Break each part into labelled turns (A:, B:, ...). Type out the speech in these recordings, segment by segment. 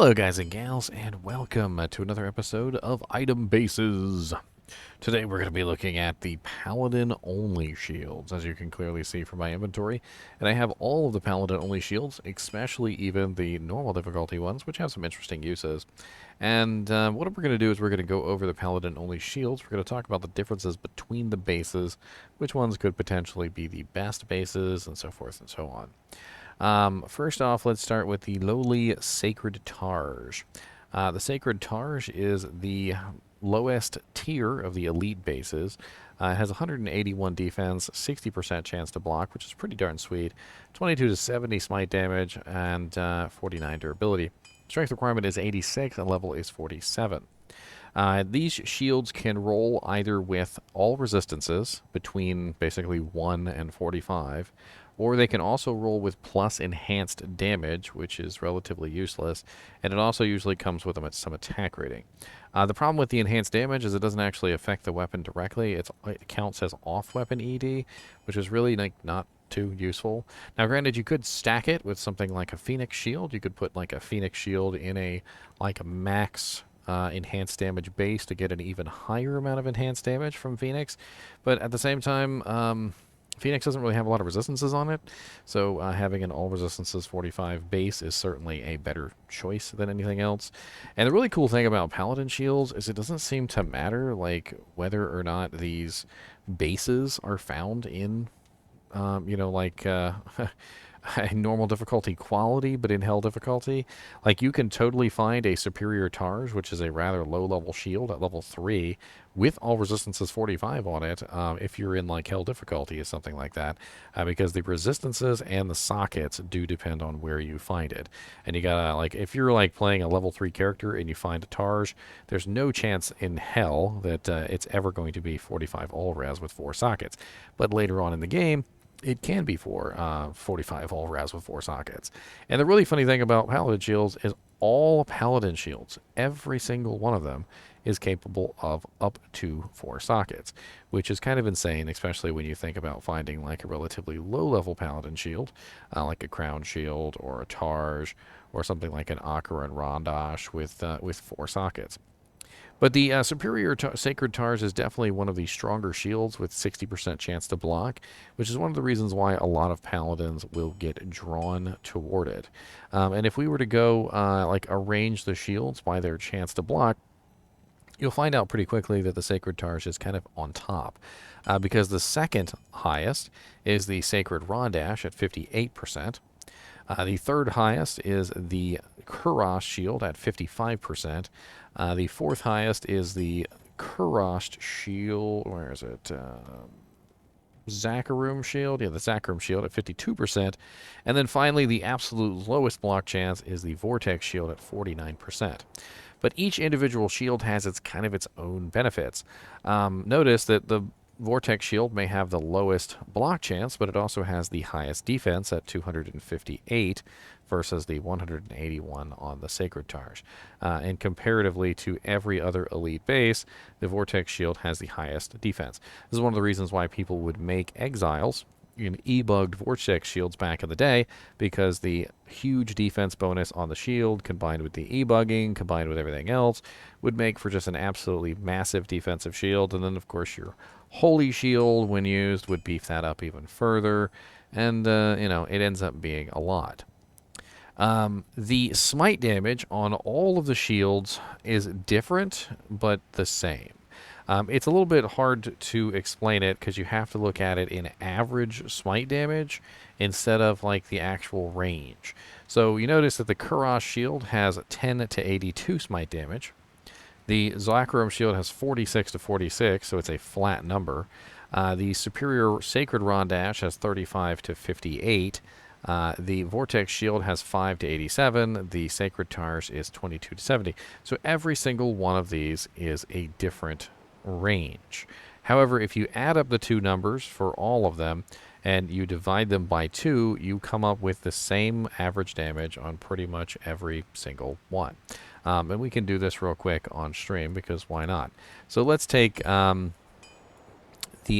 A: Hello guys and gals, and welcome to another episode of Item Bases. Today we're going to be looking at the Paladin only shields, as you can clearly see from my inventory. And I have all of the Paladin only shields, especially even the normal difficulty ones, which have some interesting uses. And what we're going to do is we're going to go over the Paladin only shields. We're going to talk about the differences between the bases, which ones could potentially be the best bases, and so forth and so on. First off, let's start with the lowly Sacred Targe. The Sacred Targe is the lowest tier of the elite bases. It has 181 defense, 60% chance to block, which is pretty darn sweet, 22 to 70 smite damage, and 49 durability. Strength requirement is 86, and level is 47. These shields can roll either with all resistances between basically 1 and 45, or they can also roll with plus enhanced damage, which is relatively useless, and it also usually comes with some attack rating. The problem with the enhanced damage is it doesn't actually affect the weapon directly. It counts as off-weapon ED, which is really not too useful. Now, granted, you could stack it with something like a Phoenix Shield. You could put like a Phoenix Shield in a max enhanced damage base to get an even higher amount of enhanced damage from Phoenix, but at the same time, Phoenix doesn't really have a lot of resistances on it, so having an all resistances 45 base is certainly a better choice than anything else. And the really cool thing about Paladin shields is it doesn't seem to matter like whether or not these bases are found in a normal difficulty quality, but in hell difficulty. Like, you can totally find a superior Targe, which is a rather low level shield at level 3, with all resistances 45 on it, if you're in like hell difficulty or something like that, because the resistances and the sockets do depend on where you find it. And you gotta, like, if you're like playing a level 3 character and you find a Targe, there's no chance in hell that it's ever going to be 45 all res with 4 sockets. But later on in the game, it can be for 45 all res with 4 sockets. And the really funny thing about Paladin shields is all Paladin shields, every single one of them, is capable of up to 4 sockets, which is kind of insane, especially when you think about finding like a relatively low-level Paladin shield, like a Crown Shield or a Targe, or something like an Akaran Rondache with 4 sockets. But the superior Sacred Targe is definitely one of the stronger shields with 60% chance to block, which is one of the reasons why a lot of Paladins will get drawn toward it. And if we were to go arrange the shields by their chance to block, you'll find out pretty quickly that the Sacred Targe is kind of on top, because the second highest is the Sacred Rondache at 58%. The third highest is the Kurast shield at 55%. The fourth highest is the Kurast shield. Where is it? Zakarum shield. Yeah, the Zakarum shield at 52%. And then finally, the absolute lowest block chance is the Vortex shield at 49%. But each individual shield has its own benefits. Notice that the Vortex shield may have the lowest block chance, but it also has the highest defense at 258 versus the 181 on the Sacred Targe. And comparatively to every other elite base, the Vortex shield has the highest defense. This is one of the reasons why people would make exiles in e-bugged Vortex shields back in the day, because the huge defense bonus on the shield combined with the e-bugging, combined with everything else, would make for just an absolutely massive defensive shield. And then, of course, your Holy Shield, when used, would beef that up even further, and, it ends up being a lot. The smite damage on all of the shields is different, but the same. It's a little bit hard to explain it because you have to look at it in average smite damage instead of like the actual range. So you notice that the Kurast shield has 10 to 82 smite damage. The Zakarum shield has 46 to 46, so it's a flat number. The superior Sacred Rondache has 35 to 58. The Vortex shield has 5 to 87. The Sacred Targe is 22 to 70. So every single one of these is a different range. However, if you add up the two numbers for all of them and you divide them by 2, you come up with the same average damage on pretty much every single one. And we can do this real quick on stream, because why not? So let's take the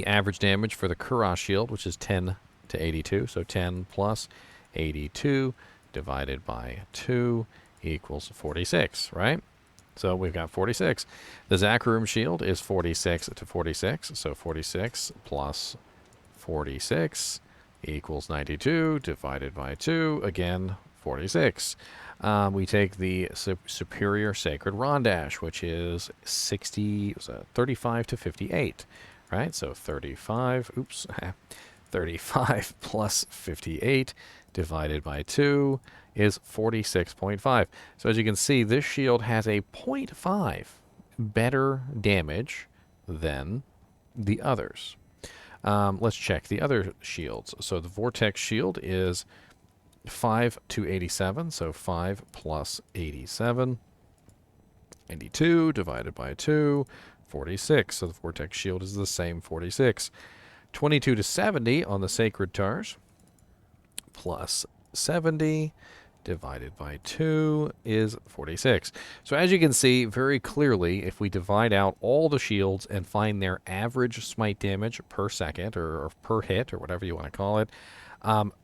A: average damage for the Kurast shield, which is 10 to 82. So 10 plus 82 divided by 2 equals 46, right? So we've got 46. The Zakarum shield is 46 to 46, so 46 plus 46 equals 92 divided by 2, again, 46. We take the superior sacred Rondache, which is 35 to 58, right? So 35, 35 plus 58 divided by 2 is 46.5. So as you can see, this shield has a 0.5 better damage than the others. Let's check the other shields. So the Vortex shield is 5 to 87, so 5 plus 87, 82 divided by 2, 46. So the Vortex shield is the same, 46. 22 to 70 on the Sacred Targe, plus 70 divided by 2 is 46. So as you can see very clearly, if we divide out all the shields and find their average smite damage per second or per hit or whatever you want to call it,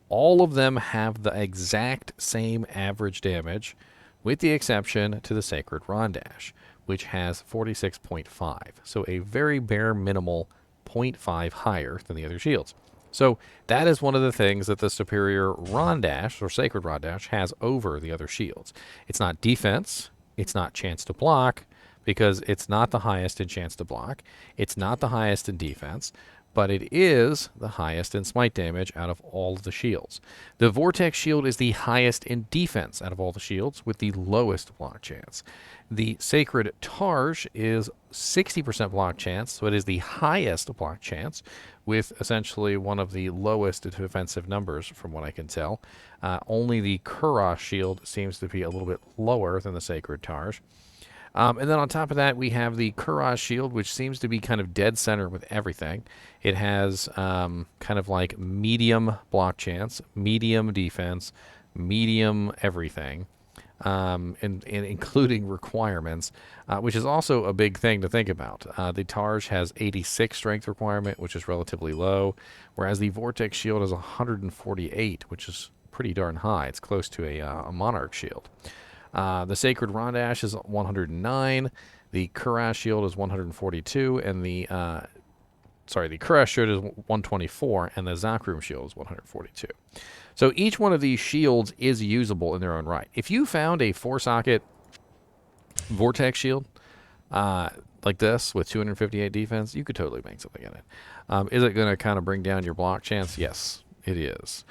A: all of them have the exact same average damage, with the exception to the Sacred Rondache, which has 46.5. So a very bare minimal 0.5 higher than the other shields. So that is one of the things that the superior Rondache, or Sacred Rondache, has over the other shields. It's not defense, it's not chance to block, because it's not the highest in chance to block, it's not the highest in defense, but it is the highest in smite damage out of all of the shields. The Vortex shield is the highest in defense out of all the shields, with the lowest block chance. The Sacred Targe is 60% block chance, so it is the highest block chance, with essentially one of the lowest defensive numbers, from what I can tell. Only the Kurast shield seems to be a little bit lower than the Sacred Targe. And then on top of that, we have the Kurast shield, which seems to be kind of dead center with everything. It has kind of like medium block chance, medium defense, medium everything, and including requirements, which is also a big thing to think about. The Targe has 86 strength requirement, which is relatively low, whereas the Vortex shield is 148, which is pretty darn high. It's close to a Monarch shield. The Sacred Rondache is 109, the Kurast shield is 142, and the Kurast shield is 124, and the Zakarum shield is 142. So each one of these shields is usable in their own right. If you found a 4-socket Vortex shield like this with 258 defense, you could totally make something in it. Is it going to kind of bring down your block chance? Yes, it is.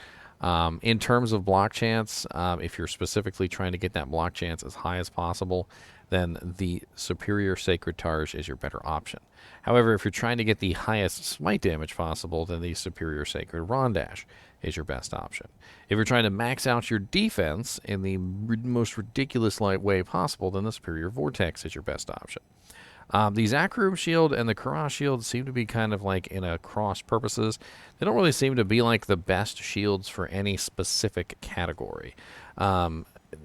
A: In terms of block chance, if you're specifically trying to get that block chance as high as possible, then the superior Sacred Targe is your better option. However, if you're trying to get the highest smite damage possible, then the superior Sacred Rondache is your best option. If you're trying to max out your defense in the most ridiculous light way possible, then the superior Vortex is your best option. The Zakarum shield and the Kurast shield seem to be kind of like in a cross purposes. They don't really seem to be like the best shields for any specific category.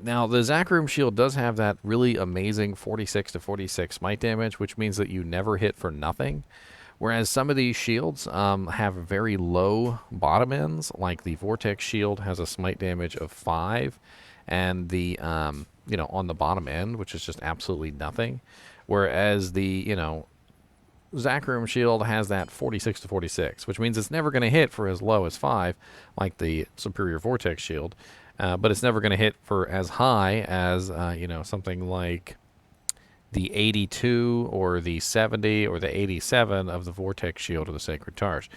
A: Now, the Zakarum shield does have that really amazing 46 to 46 smite damage, which means that you never hit for nothing. Whereas some of these shields have very low bottom ends, like the Vortex shield has a smite damage of 5, and the, on the bottom end, which is just absolutely nothing. Whereas the, Zakarum shield has that 46 to 46, which means it's never going to hit for as low as 5, like the superior Vortex shield, but it's never going to hit for as high as, something like the 82 or the 70 or the 87 of the Vortex shield or the Sacred Targe.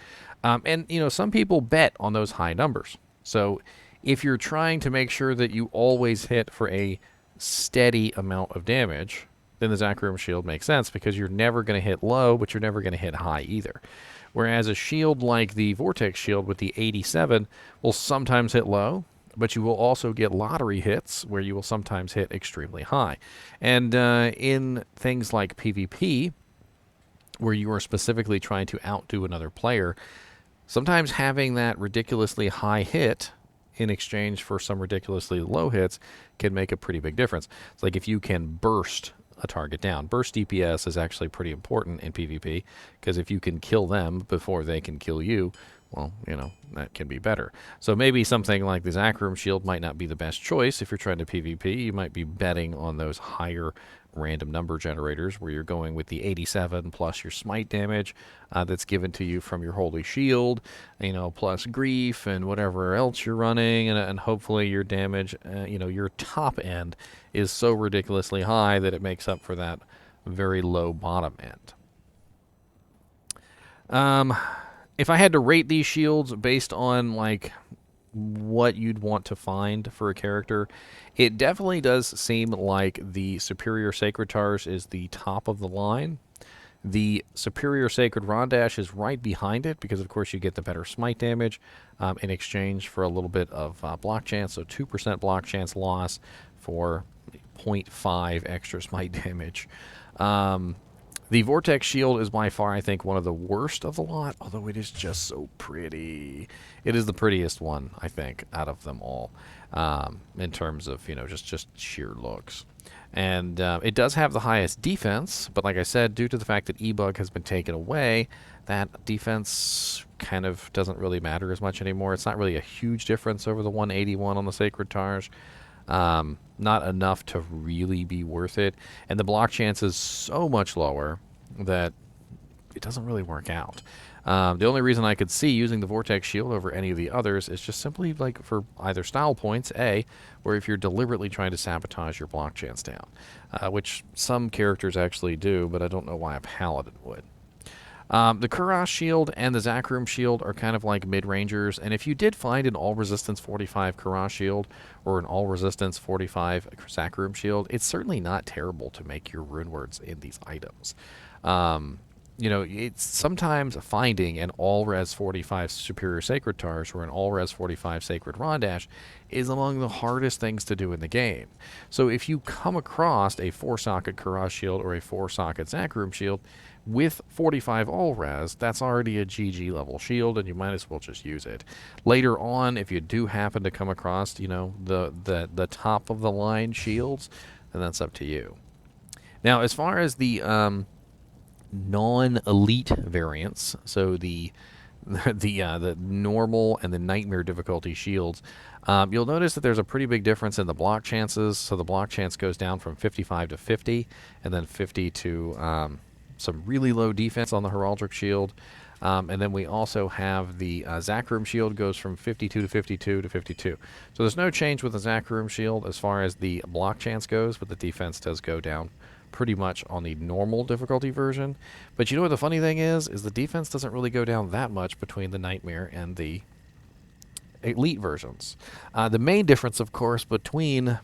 A: And, some people bet on those high numbers. So if you're trying to make sure that you always hit for a steady amount of damage, then the Zakarum shield makes sense, because you're never going to hit low, but you're never going to hit high either. Whereas a shield like the Vortex shield with the 87 will sometimes hit low, but you will also get lottery hits where you will sometimes hit extremely high. And in things like PvP, where you are specifically trying to outdo another player, sometimes having that ridiculously high hit in exchange for some ridiculously low hits can make a pretty big difference. It's like if you can burst a target down. Burst DPS is actually pretty important in PvP, because if you can kill them before they can kill you, well, that can be better. So maybe something like the Zakarum shield might not be the best choice if you're trying to PvP. You might be betting on those higher random number generators where you're going with the 87 plus your smite damage that's given to you from your holy shield, plus grief and whatever else you're running, and hopefully your damage, your top end is so ridiculously high that it makes up for that very low bottom end. If I had to rate these shields based on like what you'd want to find for a character, it definitely does seem like the Superior Sacred Targe is the top of the line. The Superior Sacred Rondache is right behind it because, of course, you get the better smite damage in exchange for a little bit of block chance, so 2% block chance loss for 0.5 extra smite damage. The Vortex shield is by far, I think, one of the worst of the lot, although it is just so pretty. It is the prettiest one, I think, out of them all, in terms of, just sheer looks. And it does have the highest defense, but like I said, due to the fact that E-Bug has been taken away, that defense kind of doesn't really matter as much anymore. It's not really a huge difference over the 181 on the Sacred Targe. Not enough to really be worth it. And the block chance is so much lower that it doesn't really work out. The only reason I could see using the Vortex shield over any of the others is just simply like for either style points, A, or if you're deliberately trying to sabotage your block chance down, which some characters actually do, but I don't know why a Paladin would. The Kurast shield and the Zakarum shield are kind of like mid-rangers, and if you did find an all-resistance 45 Kurast shield or an all-resistance 45 Zakarum shield, it's certainly not terrible to make your rune words in these items. It's sometimes finding an all-res 45 Superior Sacred Targe or an all-res 45 Sacred Rondache is among the hardest things to do in the game. So if you come across a 4-socket Kurast shield or a 4-socket Zakarum shield with 45 all-res, that's already a GG level shield, and you might as well just use it. Later on, if you do happen to come across, the top of the line shields, then that's up to you. Now, as far as the non-elite variants, so the normal and the nightmare difficulty shields, you'll notice that there's a pretty big difference in the block chances. So the block chance goes down from 55 to 50, and then 50 to some really low defense on the Heraldic shield. And then we also have the Zakarum shield goes from 52 to 52 to 52. So there's no change with the Zakarum shield as far as the block chance goes, but the defense does go down pretty much on the normal difficulty version. But you know what the funny thing is the defense doesn't really go down that much between the Nightmare and the Elite versions. The main difference, of course, between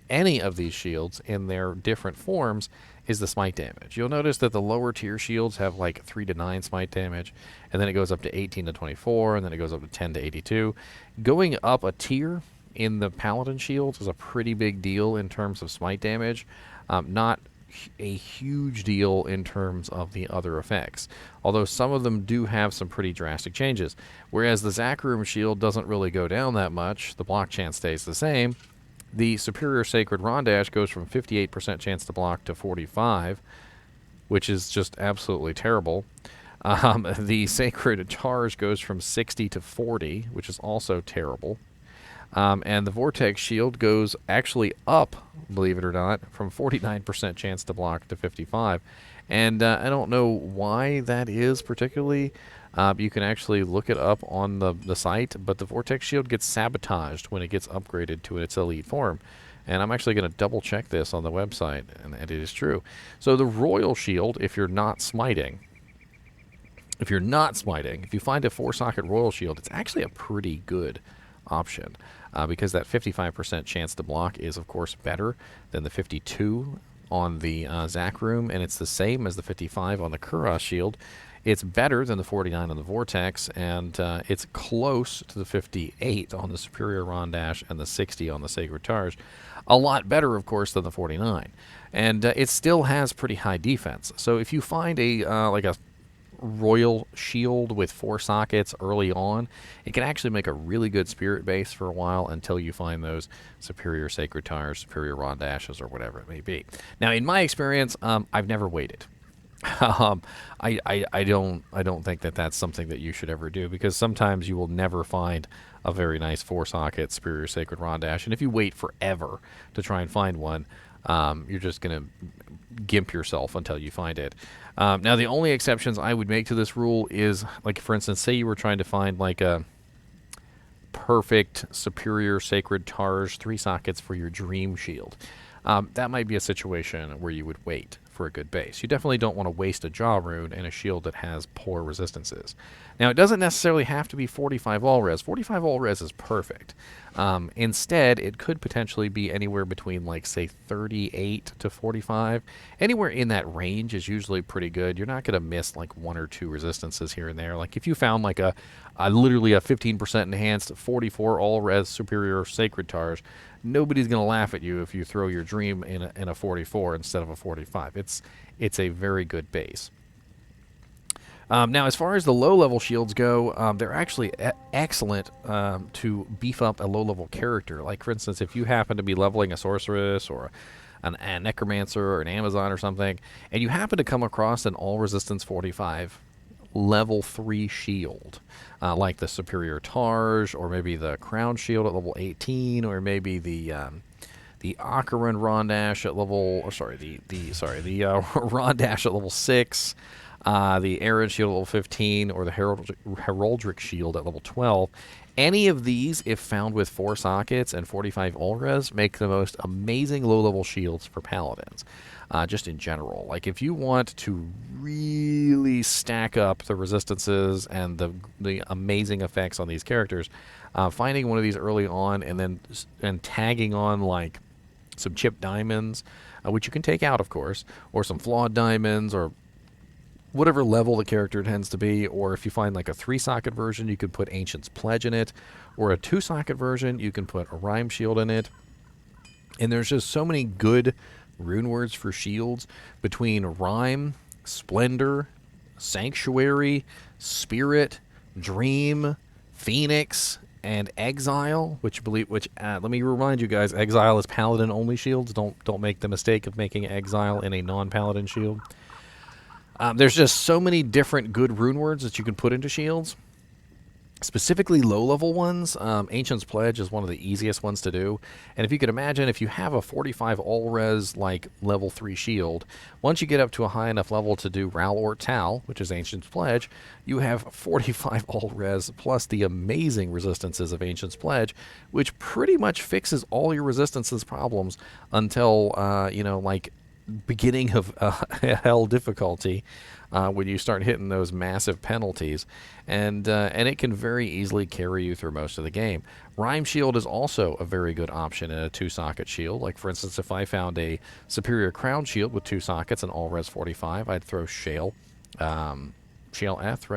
A: any of these shields in their different forms is the smite damage. You'll notice that the lower tier shields have like 3 to 9 smite damage, and then it goes up to 18 to 24, and then it goes up to 10 to 82. Going up a tier in the Paladin shields is a pretty big deal in terms of smite damage. Not a huge deal in terms of the other effects, although some of them do have some pretty drastic changes. Whereas the Zakarum shield doesn't really go down that much, the block chance stays the same. The Superior Sacred Rondache goes from 58% chance to block to 45, which is just absolutely terrible. The Sacred Targe goes from 60 to 40, which is also terrible. And the Vortex shield goes actually up, believe it or not, from 49% chance to block to 55. And I don't know why that is particularly. You can actually look it up on the site, but the Vortex shield gets sabotaged when it gets upgraded to its elite form. And I'm actually going to double check this on the website, and it is true. So the Royal shield, if you're not smiting, if you find a 4-socket Royal shield, it's actually a pretty good option. Because that 55% chance to block is, of course, better than the 52 on the Zakarum, and it's the same as the 55 on the Kurast shield. It's better than the 49 on the Vortex, and it's close to the 58 on the Superior Rondache and the 60 on the Sacred Targe. A lot better, of course, than the 49. And it still has pretty high defense. So if you find like a Royal shield with 4 sockets early on, it can actually make a really good spirit base for a while until you find those Superior Sacred Targe, Superior Rondaches, or whatever it may be. Now, in my experience, I've never waited. Um, I don't think that that's something that you should ever do, because sometimes you will never find a very nice 4-socket Superior Sacred Rondache, and if you wait forever to try and find one, you're just gonna gimp yourself until you find it. Now, the only exceptions I would make to this rule is, like, for instance, say you were trying to find like a perfect Superior Sacred Targe 3 sockets for your Dream Shield. That might be a situation where you would wait for a good base. You definitely don't want to waste a Jaw Rune in a shield that has poor resistances. Now, it doesn't necessarily have to be 45 all res. 45 all res is perfect. Instead, it could potentially be anywhere between, like, say, 38 to 45. Anywhere in that range is usually pretty good. You're not going to miss, like, 1 or 2 resistances here and there. Like, if you found, like, literally a 15% enhanced 44 all res Superior Sacred Targe, nobody's going to laugh at you if you throw your Dream in a 44 instead of a 45. It's a very good base. Now, as far as the low-level shields go, they're actually excellent to beef up a low-level character. Like, for instance, if you happen to be leveling a sorceress or a necromancer or an Amazon or something, and you happen to come across an all-resistance 45 level 3 shield, like the Superior Targe, or maybe the Crown Shield at level 18, or maybe the Akaran Rondache at level, the Rondache at level 6, the Aaron Shield at level 15, or the Heraldic Shield at level 12. Any of these, if found with 4 sockets and 45 all-res, make the most amazing low-level shields for Paladins, just in general. Like, if you want to really stack up the resistances and the amazing effects on these characters, finding one of these early on and tagging on, like, some chipped diamonds, which you can take out, of course, or some flawed diamonds, or whatever level the character tends to be, or if you find like a 3-socket version, you could put Ancient's Pledge in it, or a 2-socket version, you can put a Rhyme Shield in it. And there's just so many good rune words for shields between Rhyme, Splendor, Sanctuary, Spirit, Dream, Phoenix, and Exile, which let me remind you guys, Exile is Paladin only shields. Don't make the mistake of making Exile in a non-Paladin shield. There's just so many different good rune words that you can put into shields. Specifically low-level ones, Ancient's Pledge is one of the easiest ones to do. And if you could imagine, if you have a 45 all-res, like, level 3 shield, once you get up to a high enough level to do Ral or Tal, which is Ancient's Pledge, you have 45 all-res plus the amazing resistances of Ancient's Pledge, which pretty much fixes all your resistances problems until, like, beginning of hell difficulty, when you start hitting those massive penalties, and it can very easily carry you through most of the game. Rhyme Shield is also a very good option in a 2-socket shield. Like, for instance, if I found a Superior Crown Shield with 2 sockets and all res 45, I'd throw Shale Eth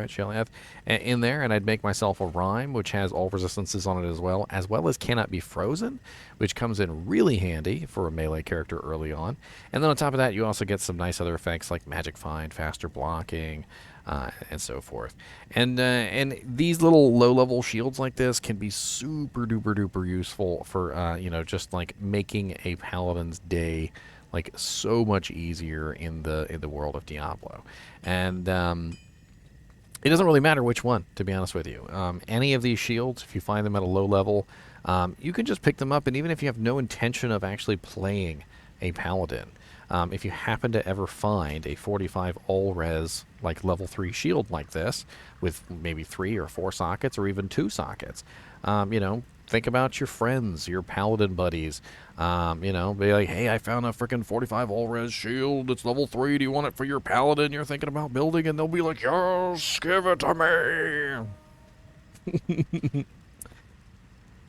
A: in there, and I'd make myself a Rhyme, which has all resistances on it as well as Cannot Be Frozen, which comes in really handy for a melee character early on. And then on top of that, you also get some nice other effects like Magic Find, faster blocking, and so forth. And these little low-level shields like this can be super duper duper useful for just like making a Paladin's day like so much easier in the world of Diablo. And it doesn't really matter which one, to be honest with you. Any of these shields, if you find them at a low level, you can just pick them up, and even if you have no intention of actually playing a Paladin, if you happen to ever find a 45 all-res, like level 3 shield like this, with maybe 3 or 4 sockets, or even 2 sockets, think about your friends, your Paladin buddies. Be like, hey, I found a freaking 45 all-res shield. It's level 3. Do you want it for your Paladin you're thinking about building? And they'll be like, yes, give it to me.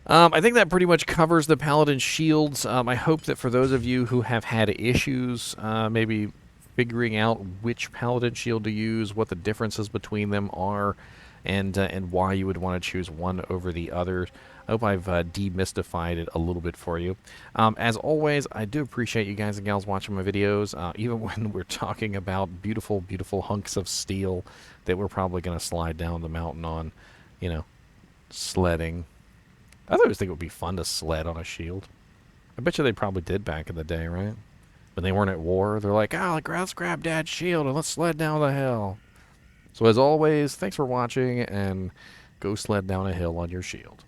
A: I think that pretty much covers the Paladin shields. I hope that for those of you who have had issues, maybe figuring out which Paladin shield to use, what the differences between them are, and why you would want to choose one over the other, I hope I've demystified it a little bit for you. As always, I do appreciate you guys and gals watching my videos, even when we're talking about beautiful, beautiful hunks of steel that we're probably going to slide down the mountain on, sledding. I always think it would be fun to sled on a shield. I bet you they probably did back in the day, right? when they weren't at war, they're like, oh, let's grab Dad's shield and let's sled down the hill. So as always, thanks for watching, and go sled down a hill on your shield.